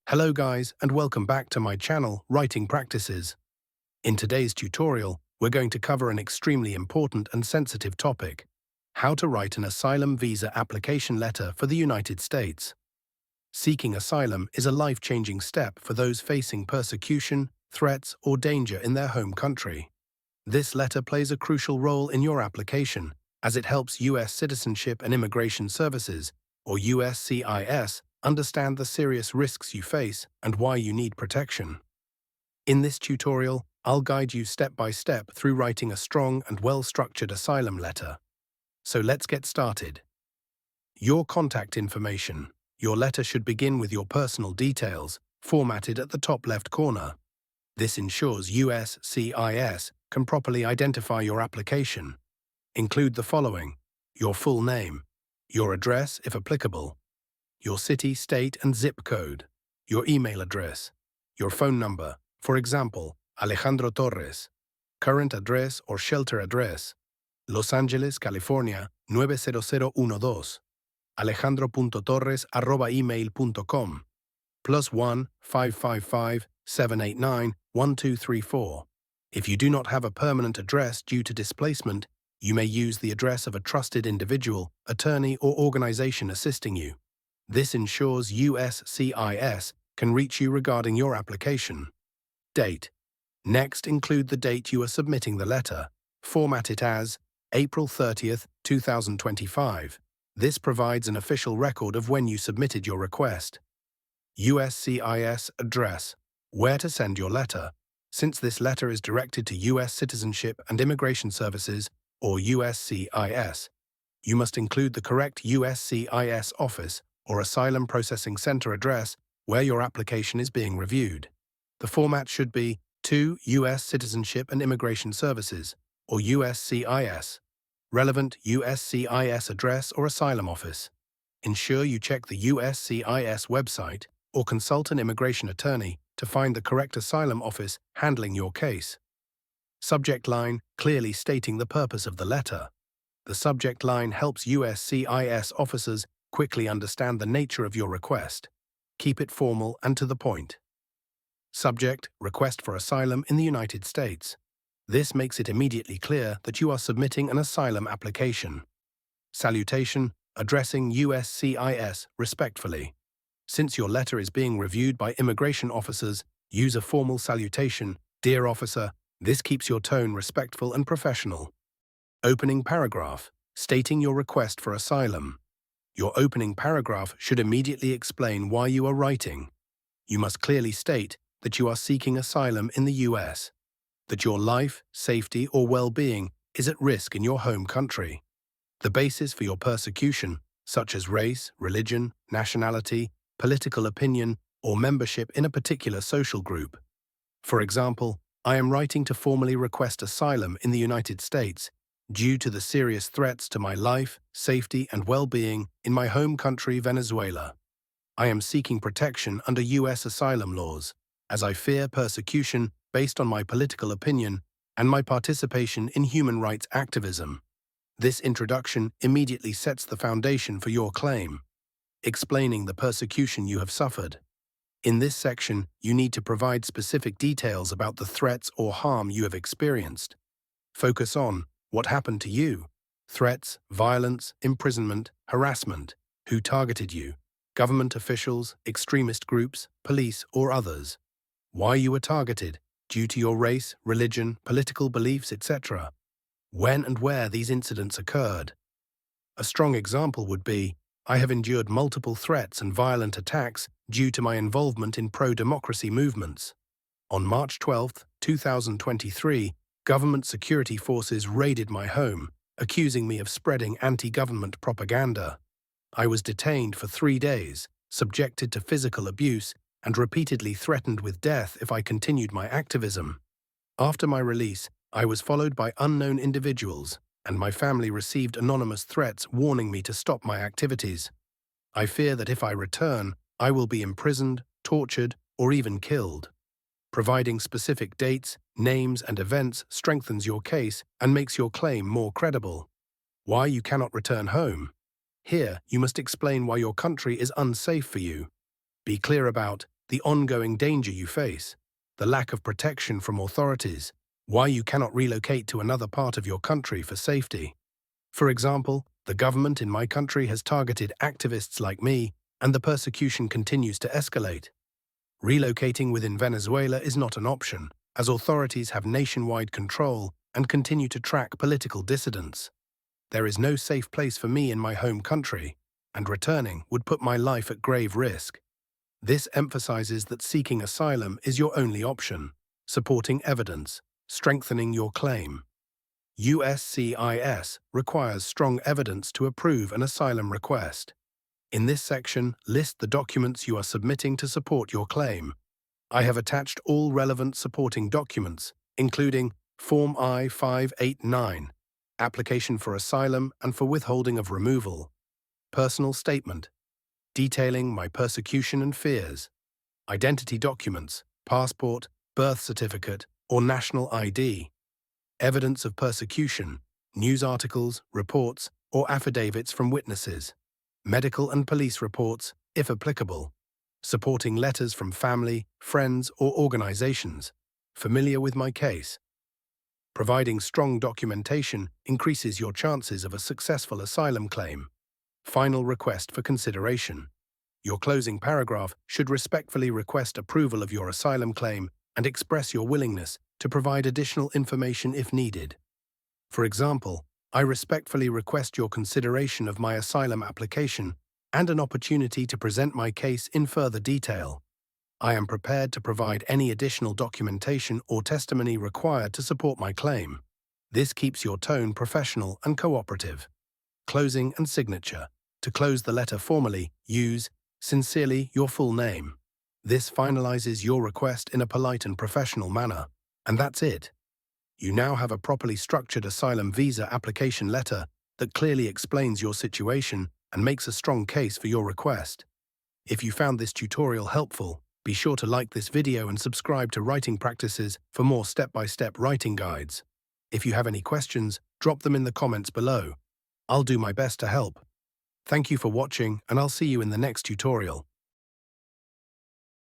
Hello guys, and welcome back to my channel, Writing Practices. In today's tutorial, we're going to cover an extremely important and sensitive topic: how to write an asylum visa application letter for the United States. Seeking asylum is a life-changing step for those facing persecution, threats, or danger in their home country. This letter plays a crucial role in your application, as it helps U.S. Citizenship and Immigration Services, or USCIS, understand the serious risks you face and why you need protection. In this tutorial, I'll guide you step by step through writing a strong and well-structured asylum letter. So let's get started. Your contact information. Your letter should begin with your personal details, formatted at the top left corner. This ensures USCIS can properly identify your application. Include the following: your full name, your address if applicable, your city, state, and zip code, your email address, your phone number, for example, Alejandro Torres, current address or shelter address, Los Angeles, California, 90012, alejandro.torres@email.com, +1 555 789 1234. If you do not have a permanent address due to displacement, you may use the address of a trusted individual, attorney, or organization assisting you. This ensures USCIS can reach you regarding your application. Date. Next, include the date you are submitting the letter. Format it as April 30th, 2025. This provides an official record of when you submitted your request. USCIS address. Where to send your letter. Since this letter is directed to U.S. Citizenship and Immigration Services, or USCIS, you must include the correct USCIS office or Asylum Processing Center address where your application is being reviewed. The format should be to U.S. Citizenship and Immigration Services, or USCIS, relevant USCIS address or asylum office. Ensure you check the USCIS website or consult an immigration attorney to find the correct asylum office handling your case. Subject line, clearly stating the purpose of the letter. The subject line helps USCIS officers quickly understand the nature of your request. Keep it formal and to the point. Subject: request for asylum in the United States. This makes it immediately clear that you are submitting an asylum application. Salutation: addressing USCIS respectfully. Since your letter is being reviewed by immigration officers, use a formal salutation, "Dear Officer." This keeps your tone respectful and professional. Opening paragraph, stating your request for asylum. Your opening paragraph should immediately explain why you are writing. You must clearly state that you are seeking asylum in the U.S., that your life, safety, or well-being is at risk in your home country. The basis for your persecution, such as race, religion, nationality, political opinion, or membership in a particular social group. For example, I am writing to formally request asylum in the United States due to the serious threats to my life, safety, and well-being in my home country, Venezuela. I am seeking protection under U.S. asylum laws, as I fear persecution based on my political opinion and my participation in human rights activism. This introduction immediately sets the foundation for your claim, explaining the persecution you have suffered. In this section, you need to provide specific details about the threats or harm you have experienced. Focus on what happened to you: threats, violence, imprisonment, harassment, who targeted you, government officials, extremist groups, police, or others. Why you were targeted, due to your race, religion, political beliefs, etc. When and where these incidents occurred. A strong example would be, I have endured multiple threats and violent attacks due to my involvement in pro-democracy movements. On March 12, 2023, government security forces raided my home, accusing me of spreading anti-government propaganda. I was detained for 3 days, subjected to physical abuse, and repeatedly threatened with death if I continued my activism. After my release, I was followed by unknown individuals, and my family received anonymous threats warning me to stop my activities. I fear that if I return, I will be imprisoned, tortured, or even killed. Providing specific dates, names, and events strengthens your case and makes your claim more credible. Why you cannot return home. Here, you must explain why your country is unsafe for you. Be clear about the ongoing danger you face, the lack of protection from authorities, why you cannot relocate to another part of your country for safety. For example, the government in my country has targeted activists like me, and the persecution continues to escalate. Relocating within Venezuela is not an option, as authorities have nationwide control and continue to track political dissidents. There is no safe place for me in my home country, and returning would put my life at grave risk. This emphasizes that seeking asylum is your only option, supporting evidence, strengthening your claim. USCIS requires strong evidence to approve an asylum request. In this section, list the documents you are submitting to support your claim. I have attached all relevant supporting documents, including Form I-589, Application for Asylum and for Withholding of Removal, Personal Statement, detailing my persecution and fears, identity documents, passport, birth certificate, or national ID, evidence of persecution, news articles, reports, or affidavits from witnesses, medical and police reports, if applicable, supporting letters from family, friends, or organizations familiar with my case. Providing strong documentation increases your chances of a successful asylum claim. Final request for consideration. Your closing paragraph should respectfully request approval of your asylum claim and express your willingness to provide additional information if needed. For example, I respectfully request your consideration of my asylum application and an opportunity to present my case in further detail. I am prepared to provide any additional documentation or testimony required to support my claim. This keeps your tone professional and cooperative. Closing and signature. To close the letter formally, use, sincerely, your full name. This finalizes your request in a polite and professional manner. And that's it. You now have a properly structured asylum visa application letter that clearly explains your situation and makes a strong case for your request. If you found this tutorial helpful, be sure to like this video and subscribe to Writing Practices for more step-by-step writing guides. If you have any questions, drop them in the comments below. I'll do my best to help. Thank you for watching, and I'll see you in the next tutorial.